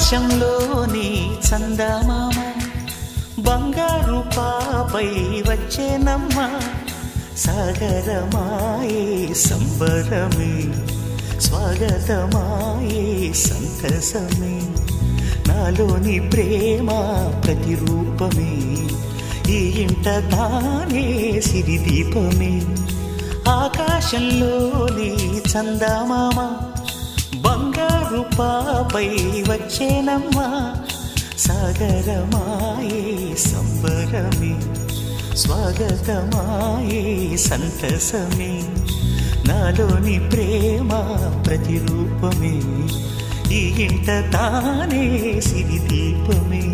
ఆకాశంలోని చందమామ బంగారు పాపై వచ్చేనమ్మ సాగరమాయే సంబరమే స్వాగతమాయే సంతసమే నాలోని ప్రేమ ప్రతిరూపమే ఈ ఇంట తానే సిరిదీపమే ఆకాశంలోని చందమామ బంగారు పాపై వచ్చేనమ్మా సాగరమాయే సంబరమే స్వాగతమాయే సంతసమే నాలోని ప్రేమ ప్రతిరూపమే ఈ ఇంట తానే సిరిదీపమే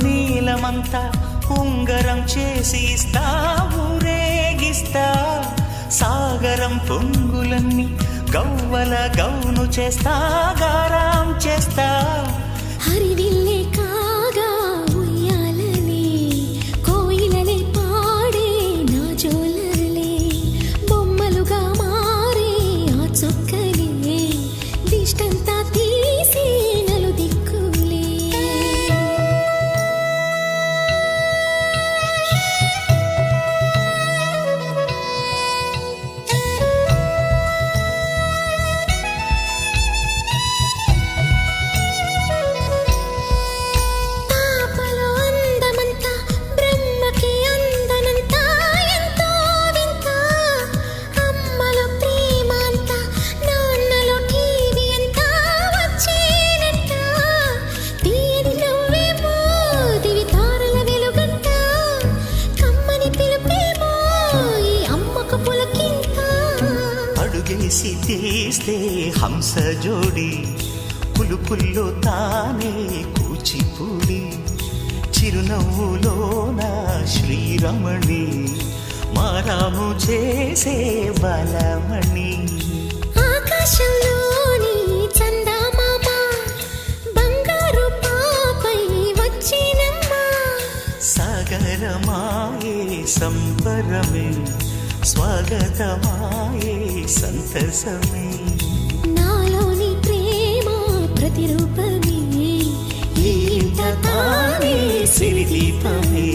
నీలమంతా ఉంగరం చేసి ఇస్తా ఊరేగిస్తా సాగరం పొంగులన్నీ గవ్వల గౌను చేస్తా గారాం చేస్తా హరివిల్లే కాగా ఉయ్యాలనే కోయిలనే పాడే నా జోలలే బొమ్మలుగా మారే ఆ చొక్కలే దిష్టంతా తీసి నలుదిక్కులే అడుగేసి తీస్తే హంస జోడి పులుపుల్లో తానే కూచిపూడి చిరునవ్వులోన శ్రీరమణి మారాము చేసే బలమణి ఆకాశంలోని చందమామ బంగారు పాపై వచ్చినమ్మా సాగరమాయే సంబరమే స్వాగతమాయే సంతసమే నాలోని ప్రేమ ప్రతిరూపమే ఈ ఇంట తానే సిరిదీపమే